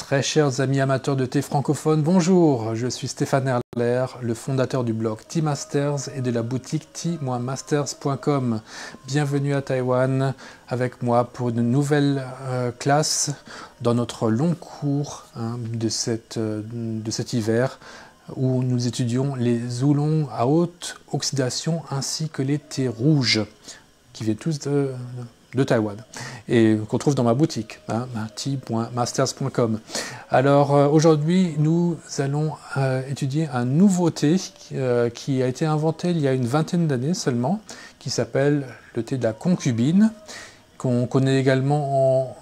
Très chers amis amateurs de thé francophone, bonjour, je suis Stéphane Erler, le fondateur du blog Tea Masters et de la boutique tea-masters.com. Bienvenue à Taïwan avec moi pour une nouvelle classe dans notre long cours de cet hiver où nous étudions les oolongs à haute oxydation ainsi que les thés rouges qui viennent tous de Taïwan et qu'on trouve dans ma boutique, tea-masters.com. Alors aujourd'hui, nous allons étudier un nouveau thé qui a été inventé il y a une vingtaine d'années seulement, qui s'appelle le thé de la concubine, qu'on connaît également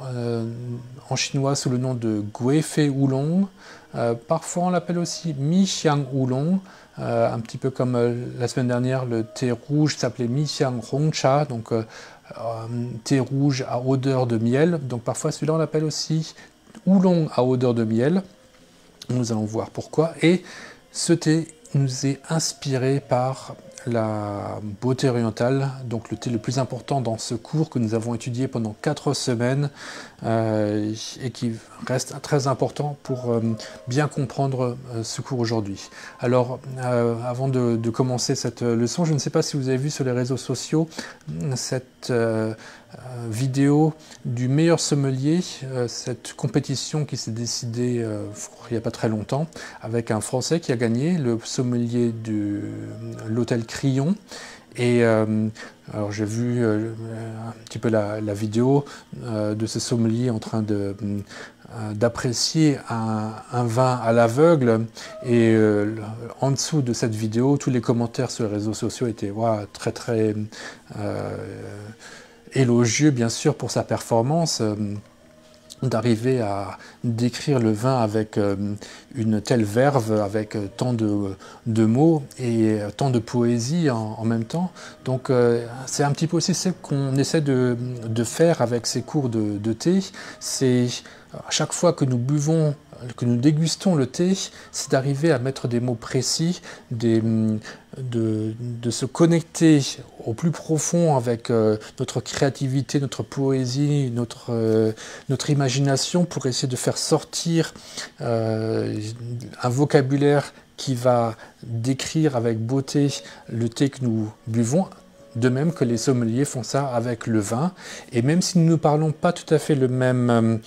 en chinois sous le nom de Guifei Oolong. Parfois on l'appelle aussi Mi Xiang Oolong, un petit peu comme la semaine dernière, le thé rouge s'appelait Mi Xiang Hongcha, donc thé rouge à odeur de miel. Donc parfois celui-là on l'appelle aussi Oolong à odeur de miel. Nous allons voir pourquoi. Et ce thé nous est inspiré par la beauté orientale, donc le thé le plus important dans ce cours que nous avons étudié pendant 4 semaines et qui reste très important pour bien comprendre ce cours aujourd'hui. Alors, avant de commencer cette leçon, je ne sais pas si vous avez vu sur les réseaux sociaux cette vidéo du meilleur sommelier, cette compétition qui s'est décidée il n'y a pas très longtemps, avec un Français qui a gagné, le sommelier de l'hôtel Crillon. Et alors j'ai vu un petit peu la vidéo de ce sommelier en train d'apprécier un vin à l'aveugle, et en dessous de cette vidéo, tous les commentaires sur les réseaux sociaux étaient très élogieux, bien sûr, pour sa performance, d'arriver à décrire le vin avec une telle verve, avec tant de mots et tant de poésie en même temps. Donc c'est un petit peu aussi ce qu'on essaie de faire avec ces cours de thé. C'est à chaque fois que nous buvons, que nous dégustons le thé, c'est d'arriver à mettre des mots précis, de se connecter au plus profond avec notre créativité, notre poésie, notre imagination, pour essayer de faire sortir un vocabulaire qui va décrire avec beauté le thé que nous buvons. De même que les sommeliers font ça avec le vin. Et même si nous ne parlons pas tout à fait le même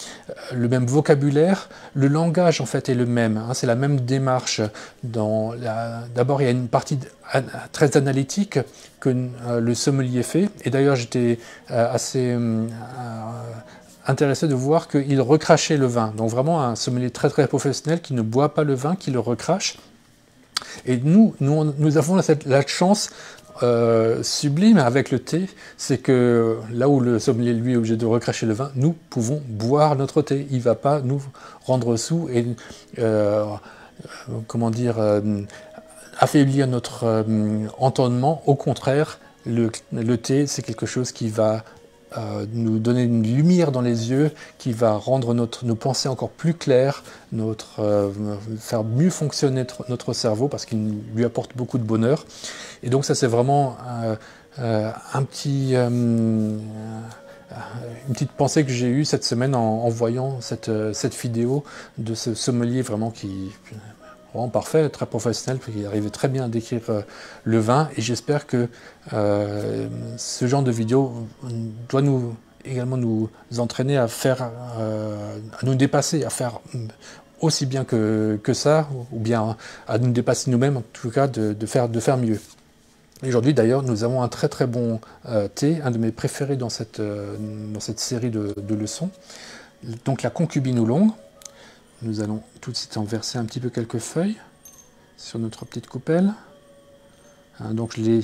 vocabulaire, le langage en fait est le même. C'est la même démarche. D'abord, il y a une partie très analytique que le sommelier fait. Et d'ailleurs, j'étais assez intéressé de voir qu'il recrachait le vin. Donc vraiment un sommelier très professionnel qui ne boit pas le vin, qui le recrache. Et nous avons la chance sublime avec le thé, c'est que là où le sommelier lui est obligé de recracher le vin, nous pouvons boire notre thé. Il ne va pas nous rendre soûls et affaiblir notre entendement. Au contraire, le thé, c'est quelque chose qui va nous donner une lumière dans les yeux, qui va rendre nos pensées encore plus claires, faire mieux fonctionner notre cerveau, parce qu'il lui apporte beaucoup de bonheur. Et donc ça, c'est vraiment une petite pensée que j'ai eue cette semaine en voyant cette vidéo de ce sommelier vraiment vraiment parfait, très professionnel, qui arrivait très bien à décrire le vin. Et j'espère que ce genre de vidéo doit également nous entraîner à nous dépasser, à faire aussi bien que ça, ou bien à nous dépasser nous-mêmes, en tout cas de faire mieux. Aujourd'hui d'ailleurs, nous avons un très bon thé, un de mes préférés dans cette série de leçons, donc la concubine oolong. Nous allons tout de suite en verser un petit peu quelques feuilles sur notre petite coupelle. Donc je l'ai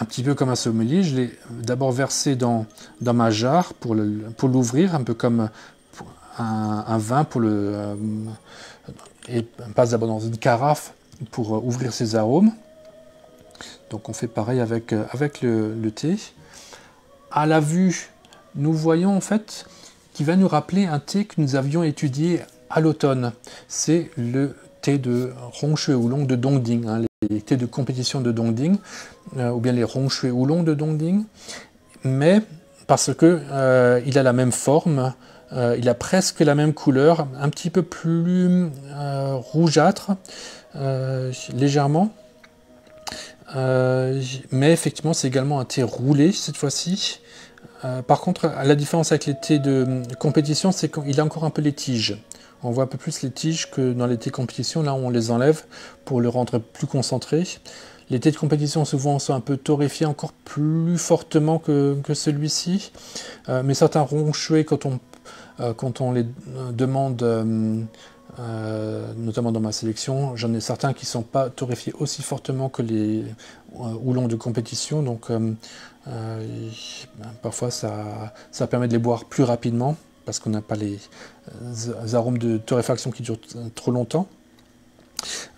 un petit peu comme un sommelier, je l'ai d'abord versé dans ma jarre pour l'ouvrir, un peu comme un vin et passe d'abord dans une carafe pour ouvrir ses arômes. Donc on fait pareil avec le thé. À la vue, nous voyons en fait qu'il va nous rappeler un thé que nous avions étudié à l'automne. C'est le thé de Rongshui Oolong de Dongding, les thés de compétition de Dongding, ou bien les Rongshui Oolong de Dongding, mais parce que il a la même forme, Il a presque la même couleur, un petit peu plus rougeâtre, légèrement. Mais effectivement, c'est également un thé roulé cette fois-ci. Par contre, la différence avec les thés de compétition, c'est qu'il a encore un peu les tiges. On voit un peu plus les tiges que dans les thés de compétition. Là, on les enlève pour le rendre plus concentré. Les thés de compétition, souvent, sont un peu torréfiés encore plus fortement que celui-ci. Mais certains ronchoués, quand on les demande, notamment dans ma sélection, j'en ai certains qui ne sont pas torréfiés aussi fortement que les houblons de compétition. Donc, parfois, ça permet de les boire plus rapidement parce qu'on n'a pas les arômes de torréfaction qui durent trop longtemps.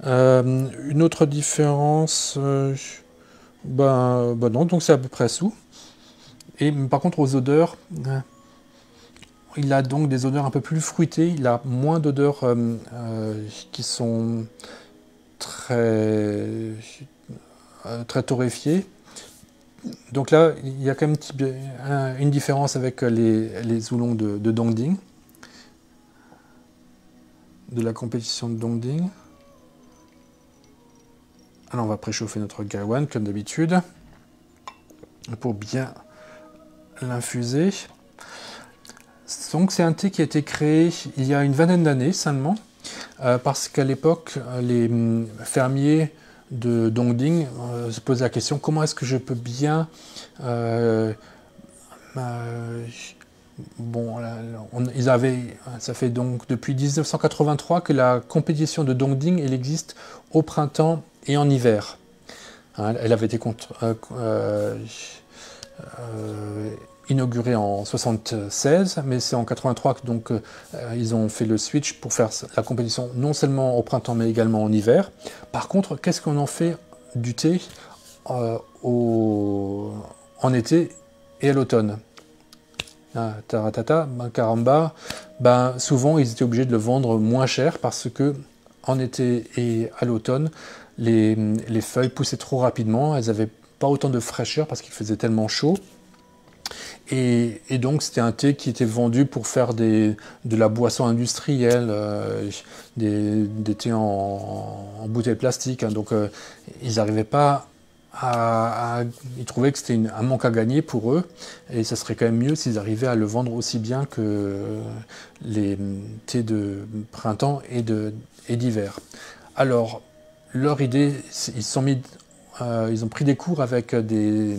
Une autre différence, non, donc c'est à peu près tout. Et par contre, aux odeurs, il a donc des odeurs un peu plus fruitées, il a moins d'odeurs qui sont très torréfiées. Donc là, il y a quand même une différence avec les houblons de Dongding, de la compétition de Dongding. Alors on va préchauffer notre Gaiwan comme d'habitude pour bien l'infuser. Donc c'est un thé qui a été créé il y a une vingtaine d'années seulement, parce qu'à l'époque les fermiers de Dongding se posaient la question: comment est-ce que je peux bien ça fait donc depuis 1983 que la compétition de Dongding elle existe au printemps et en hiver. Elle avait été inaugurée en 1976, mais c'est en 1983 que donc, ils ont fait le switch pour faire la compétition non seulement au printemps mais également en hiver. Par contre, qu'est-ce qu'on en fait du thé en été et à l'automne? Taratata, caramba, souvent ils étaient obligés de le vendre moins cher parce que en été et à l'automne, les feuilles poussaient trop rapidement, elles n'avaient pas autant de fraîcheur parce qu'il faisait tellement chaud. Et donc c'était un thé qui était vendu pour faire de la boisson industrielle, des thés en bouteille plastique. Donc ils n'arrivaient pas ils trouvaient que c'était un manque à gagner pour eux, et ça serait quand même mieux s'ils arrivaient à le vendre aussi bien que les thés de printemps et d'hiver. Alors, leur idée, ils ont pris des cours avec des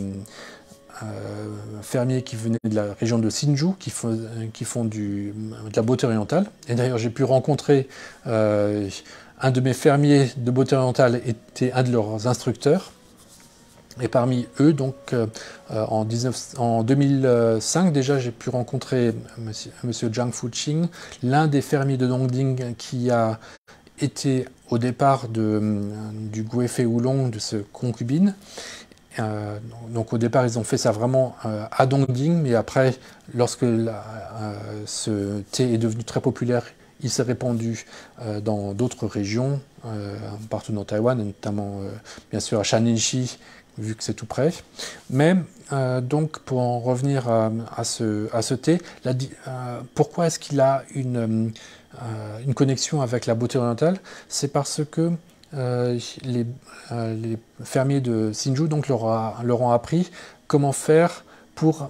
fermiers qui venaient de la région de Hsinchu, qui font de la beauté orientale. Et d'ailleurs, j'ai pu rencontrer un de mes fermiers de beauté orientale, était un de leurs instructeurs. Et parmi eux, donc, en 2005, déjà, j'ai pu rencontrer monsieur Zhang Fuqing, l'un des fermiers de Dongding qui a été au départ du Guifei Oolong, de ce concubine. Donc au départ, ils ont fait ça vraiment à Dongding, mais après, lorsque ce thé est devenu très populaire, il s'est répandu dans d'autres régions, partout dans Taïwan, notamment bien sûr à Shaanxi, vu que c'est tout près. Mais donc pour en revenir à ce thé, pourquoi est-ce qu'il a une connexion avec la beauté orientale? C'est parce que les fermiers de Hsinchu donc, leur ont appris comment faire pour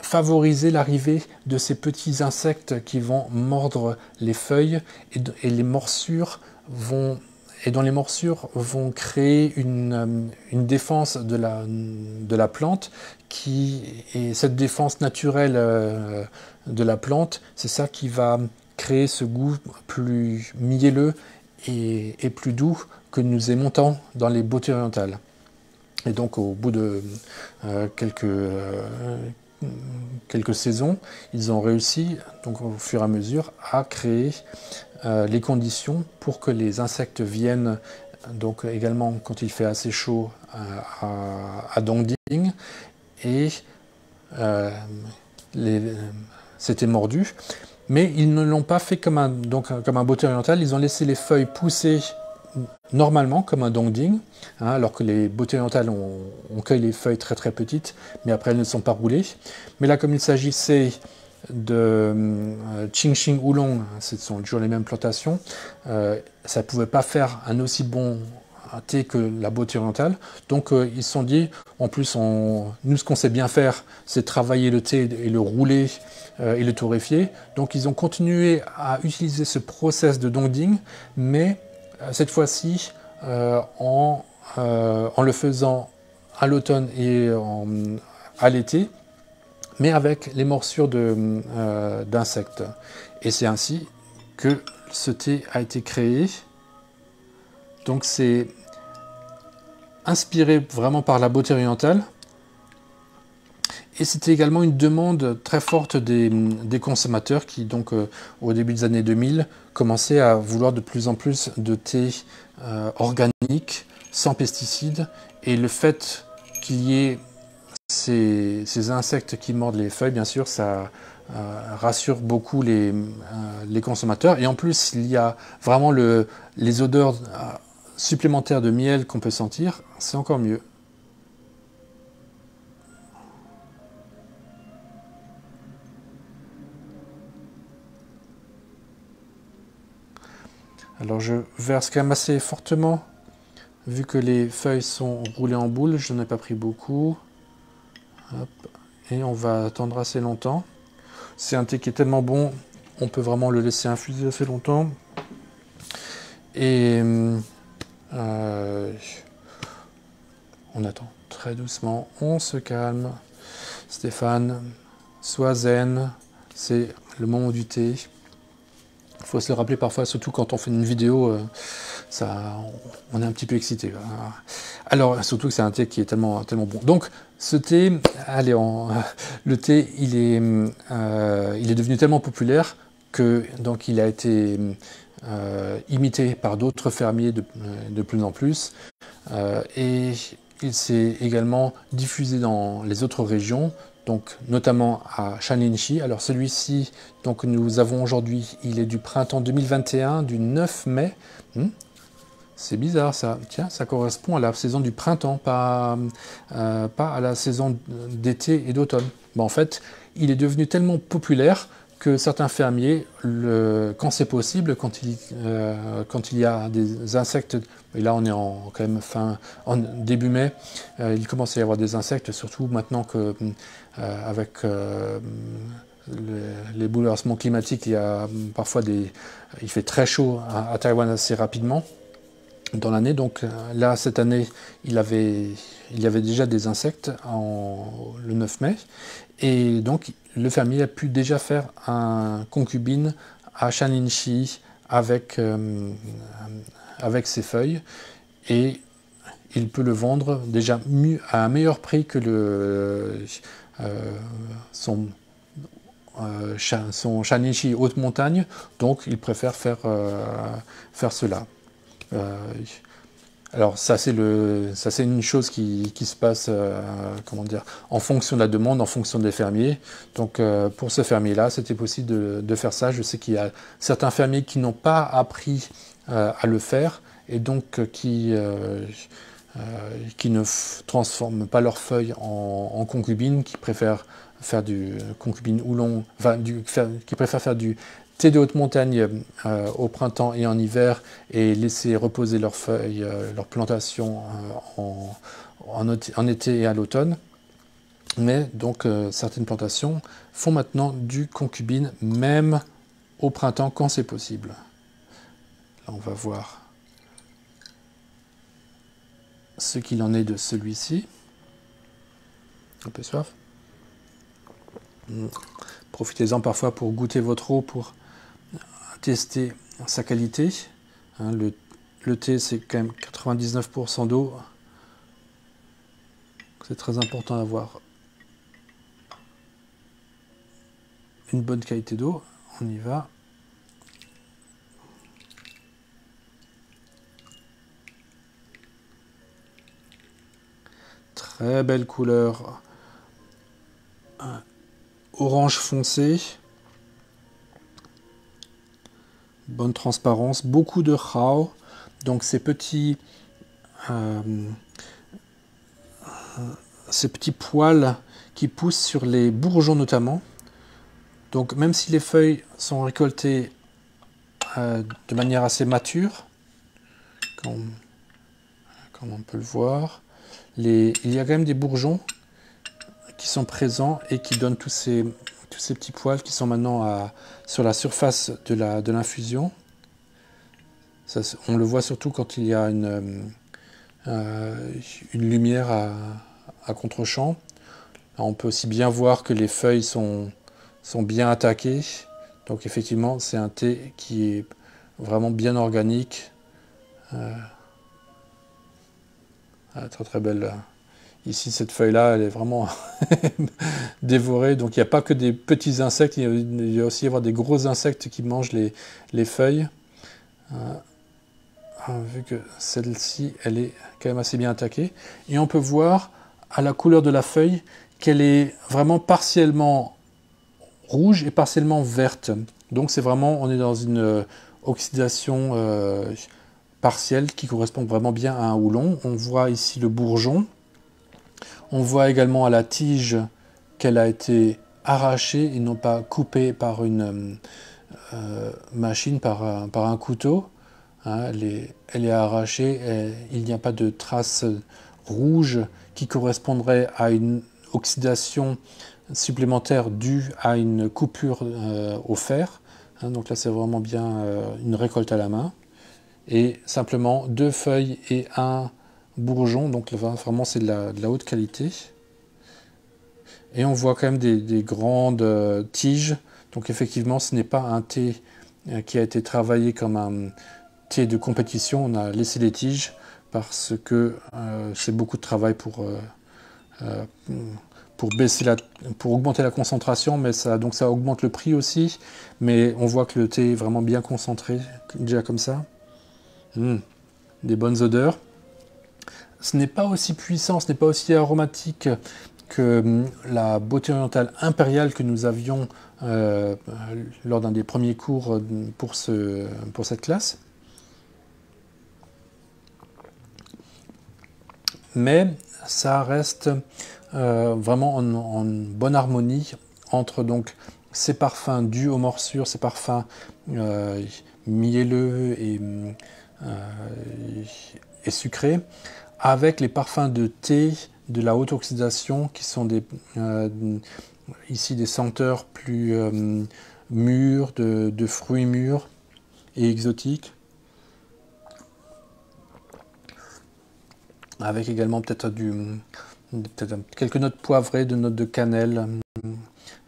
favoriser l'arrivée de ces petits insectes qui vont mordre les feuilles et les morsures dont les morsures vont créer une défense de la plante et cette défense naturelle de la plante, c'est ça qui va créer ce goût plus mielleux et plus doux que nous aimons tant dans les beautés orientales. Et donc au bout de quelques saisons, ils ont réussi, donc au fur et à mesure, à créer les conditions pour que les insectes viennent, donc également quand il fait assez chaud à Dongding, et c'était mordu. Mais ils ne l'ont pas fait comme un beauté oriental, ils ont laissé les feuilles pousser normalement comme un Dongding, alors que les beautés orientales on cueille les feuilles très très petites, mais après elles ne sont pas roulées. Mais là, comme il s'agissait de Qingxing Oolong, ce sont toujours les mêmes plantations, ça ne pouvait pas faire un aussi bon thé que la beauté orientale. Donc ils se sont dit, en plus, nous ce qu'on sait bien faire, c'est travailler le thé et le rouler et le torréfier. Donc ils ont continué à utiliser ce process de dongding, mais cette fois-ci en le faisant à l'automne et à l'été, mais avec les morsures d'insectes. Et c'est ainsi que ce thé a été créé. Donc c'est inspiré vraiment par la beauté orientale. Et c'était également une demande très forte des consommateurs qui, donc, au début des années 2000, commençaient à vouloir de plus en plus de thé organique, sans pesticides. Et le fait qu'il y ait ces insectes qui mordent les feuilles, bien sûr, ça rassure beaucoup les consommateurs. Et en plus, il y a vraiment les odeurs supplémentaires de miel qu'on peut sentir, c'est encore mieux. Alors je verse quand même assez fortement, vu que les feuilles sont roulées en boule, je n'en ai pas pris beaucoup. Hop. Et on va attendre assez longtemps. C'est un thé qui est tellement bon, on peut vraiment le laisser infuser assez longtemps. Et on attend très doucement, on se calme. Stéphane, sois zen, c'est le moment du thé. Il faut se le rappeler parfois, surtout quand on fait une vidéo, on est un petit peu excité. Alors, surtout que c'est un thé qui est tellement bon. Donc, ce thé, allez, le thé, il est devenu tellement populaire que donc il a été imité par d'autres fermiers de plus en plus. Et il s'est également diffusé dans les autres régions, donc notamment à Shaanxi. Alors celui-ci, donc nous avons aujourd'hui, il est du printemps 2021, du 9 mai. C'est bizarre ça. Tiens, ça correspond à la saison du printemps, pas à la saison d'été et d'automne. En fait, il est devenu tellement populaire que certains fermiers, quand c'est possible, quand il y a des insectes, et là on est quand même début mai, il commence à y avoir des insectes, surtout maintenant que avec les bouleversements climatiques, il y a parfois il fait très chaud à Taïwan assez rapidement dans l'année. Donc là, cette année, il y avait déjà des insectes le 9 mai. Et donc, le fermier a pu déjà faire un concubine à Shaanxi avec ses feuilles. Et il peut le vendre déjà à un meilleur prix que son Shaanxi haute montagne. Donc, il préfère faire cela. Alors ça c'est une chose qui se passe comment dire, en fonction de la demande, en fonction des fermiers. Donc pour ce fermier-là, c'était possible de faire ça. Je sais qu'il y a certains fermiers qui n'ont pas appris à le faire et donc qui ne transforment pas leurs feuilles en concubines, qui préfèrent faire du concubine oolong, qui préfèrent faire du thé de haute montagne au printemps et en hiver et laisser reposer leurs feuilles, leurs plantations en été et à l'automne. Mais donc certaines plantations font maintenant du concubine même au printemps quand c'est possible. Là on va voir ce qu'il en est de celui-ci. Un peu soif. Profitez-en parfois pour goûter votre eau, pour tester sa qualité. Le thé, c'est quand même 99% d'eau. C'est très important d'avoir une bonne qualité d'eau. On y va. Très belle couleur. Orange foncé. Bonne transparence. Beaucoup de hao. Donc ces petits poils qui poussent sur les bourgeons notamment. Donc même si les feuilles sont récoltées de manière assez mature, comme on peut le voir, il y a quand même des bourgeons qui sont présents et qui donnent tous ces petits poils qui sont maintenant sur la surface de l'infusion. On le voit surtout quand il y a une lumière à contre-champ. On peut aussi bien voir que les feuilles sont bien attaquées. Donc effectivement, c'est un thé qui est vraiment bien organique. Très très belle. Ici, cette feuille-là, elle est vraiment dévorée. Donc il n'y a pas que des petits insectes, il y a aussi avoir des gros insectes qui mangent les feuilles. Vu que celle-ci, elle est quand même assez bien attaquée. Et on peut voir à la couleur de la feuille qu'elle est vraiment partiellement rouge et partiellement verte. Donc c'est vraiment, on est dans une oxydation partielle qui correspond vraiment bien à un houblon. On voit ici le bourgeon. On voit également à la tige qu'elle a été arrachée et non pas coupée par une machine, par un couteau. Hein, elle est arrachée et il n'y a pas de traces rouges qui correspondraient à une oxydation supplémentaire due à une coupure au fer. Hein, donc là c'est vraiment bien une récolte à la main. Et simplement 2 feuilles et un bourgeon, donc vraiment c'est de la haute qualité. Et on voit quand même des grandes tiges, donc effectivement ce n'est pas un thé qui a été travaillé comme un thé de compétition, on a laissé les tiges parce que c'est beaucoup de travail pour augmenter la concentration, mais donc ça augmente le prix aussi, mais on voit que le thé est vraiment bien concentré, déjà comme ça. Des bonnes odeurs. Ce n'est pas aussi puissant, ce n'est pas aussi aromatique que la beauté orientale impériale que nous avions lors d'un des premiers cours pour cette classe. Mais ça reste vraiment en bonne harmonie entre donc ces parfums dus aux morsures, ces parfums mielleux et sucrés, avec les parfums de thé de la haute oxydation qui sont ici des senteurs plus mûres, de fruits mûrs et exotiques, avec également peut-être quelques notes poivrées, de notes de cannelle,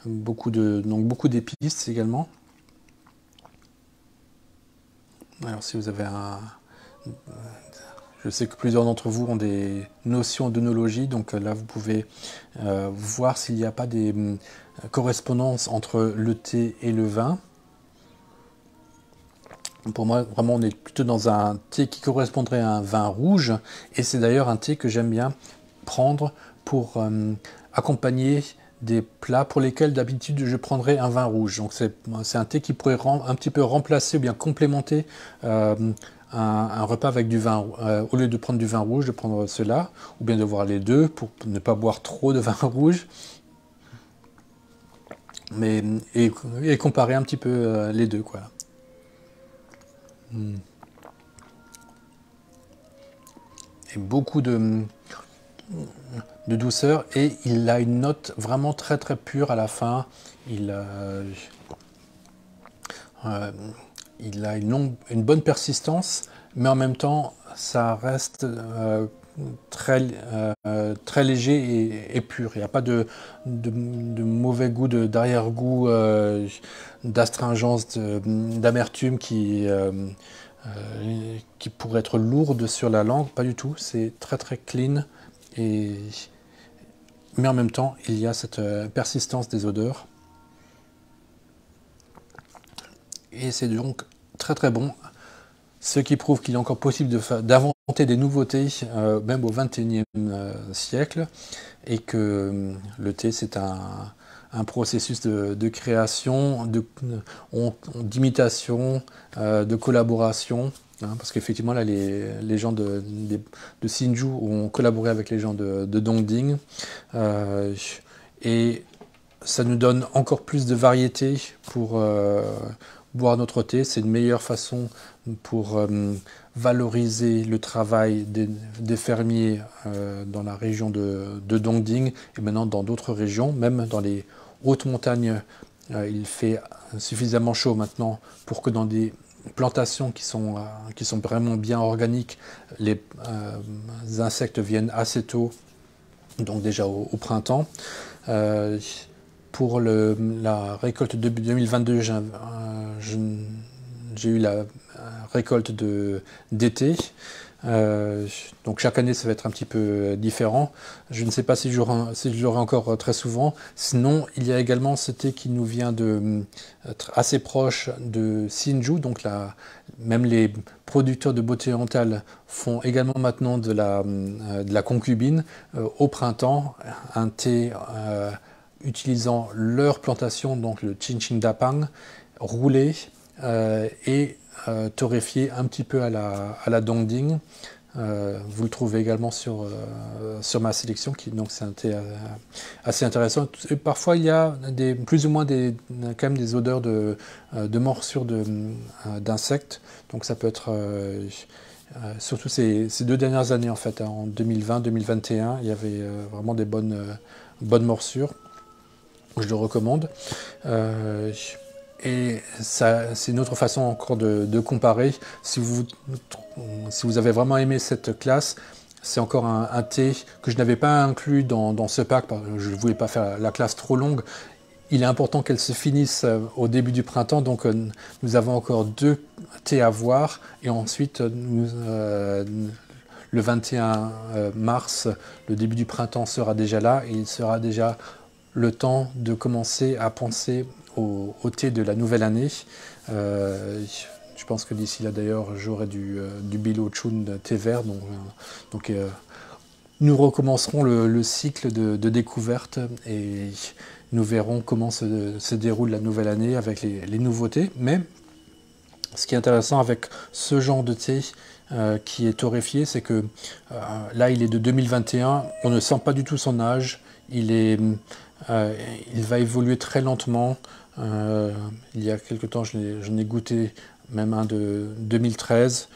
beaucoup d'épices également. Alors si vous avez je sais que plusieurs d'entre vous ont des notions d'œnologie, donc là vous pouvez voir s'il n'y a pas des correspondances entre le thé et le vin. Pour moi, vraiment, on est plutôt dans un thé qui correspondrait à un vin rouge, et c'est d'ailleurs un thé que j'aime bien prendre pour accompagner des plats pour lesquels d'habitude je prendrais un vin rouge. Donc c'est un thé qui pourrait un petit peu remplacer ou bien complémenter un repas avec du vin. Au lieu de prendre du vin rouge, de prendre cela, ou bien de boire les deux pour ne pas boire trop de vin rouge. Et comparer un petit peu les deux, quoi. Et beaucoup de douceur, et il a une note vraiment très très pure à la fin. Il a une bonne persistance, mais en même temps ça reste très léger et pur. Il n'y a pas de mauvais goût, d'arrière-goût, d'astringence, d'amertume qui pourrait être lourde sur la langue. Pas du tout, c'est très très clean, mais en même temps il y a cette persistance des odeurs. Et c'est donc très très bon, ce qui prouve qu'il est encore possible d'inventer des nouveautés, même au XXIe siècle, et que le thé c'est un processus de création, d'imitation, de collaboration, hein, parce qu'effectivement là les gens de Hsinchu ont collaboré avec les gens de Dongding, et ça nous donne encore plus de variété pour boire notre thé. C'est une meilleure façon pour valoriser le travail des fermiers dans la région de Dongding et maintenant dans d'autres régions, même dans les hautes montagnes. Il fait suffisamment chaud maintenant pour que dans des plantations qui sont vraiment bien organiques, les insectes viennent assez tôt, donc déjà au printemps. Pour la récolte de 2022, j'ai eu la récolte d'été. Donc chaque année, ça va être un petit peu différent. Je ne sais pas si je l'aurai encore très souvent. Sinon, il y a également ce thé qui nous vient assez proche de Hsinchu. Donc même les producteurs de beauté orientale font également maintenant de la concubine au printemps, un thé utilisant leur plantation, donc le Qingqing-Dapang, roulé et torréfié un petit peu à la Dongding. Vous le trouvez également sur ma sélection, donc c'est un thé assez intéressant. Et parfois il y a plus ou moins quand même des odeurs de morsures d'insectes, donc ça peut être surtout ces 2 dernières années en fait, en 2020-2021, il y avait vraiment des bonnes morsures. Je le recommande. Et c'est une autre façon encore de comparer. Si vous avez vraiment aimé cette classe, c'est encore un thé que je n'avais pas inclus dans ce pack, parce que je ne voulais pas faire la classe trop longue. Il est important qu'elle se finisse au début du printemps, donc nous avons encore 2 thés à voir. Et ensuite, le 21 mars, le début du printemps sera déjà là, et il sera déjà le temps de commencer à penser au thé de la nouvelle année. Je pense que d'ici là d'ailleurs j'aurai du Bilochun thé vert, donc nous recommencerons le cycle de découverte et nous verrons comment se déroule la nouvelle année avec les nouveautés. Mais ce qui est intéressant avec ce genre de thé qui est torréfié, c'est que là il est de 2021, on ne sent pas du tout son âge, il va évoluer très lentement. Il y a quelque temps, je n'ai goûté même un de 2013.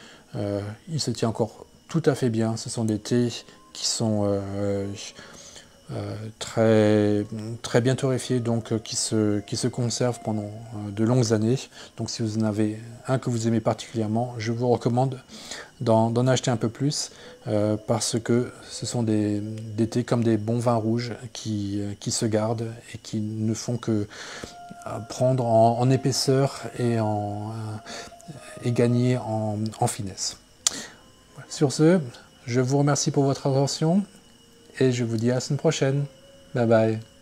Il se tient encore tout à fait bien. Ce sont des thés qui sont très, très bien torréfiés, donc qui se conservent pendant de longues années. Donc si vous en avez un que vous aimez particulièrement, je vous recommande d'en acheter un peu plus parce que ce sont des thés comme des bons vins rouges qui se gardent et qui ne font que prendre en épaisseur et gagner en finesse. Sur ce, je vous remercie pour votre attention et je vous dis à la semaine prochaine. Bye bye.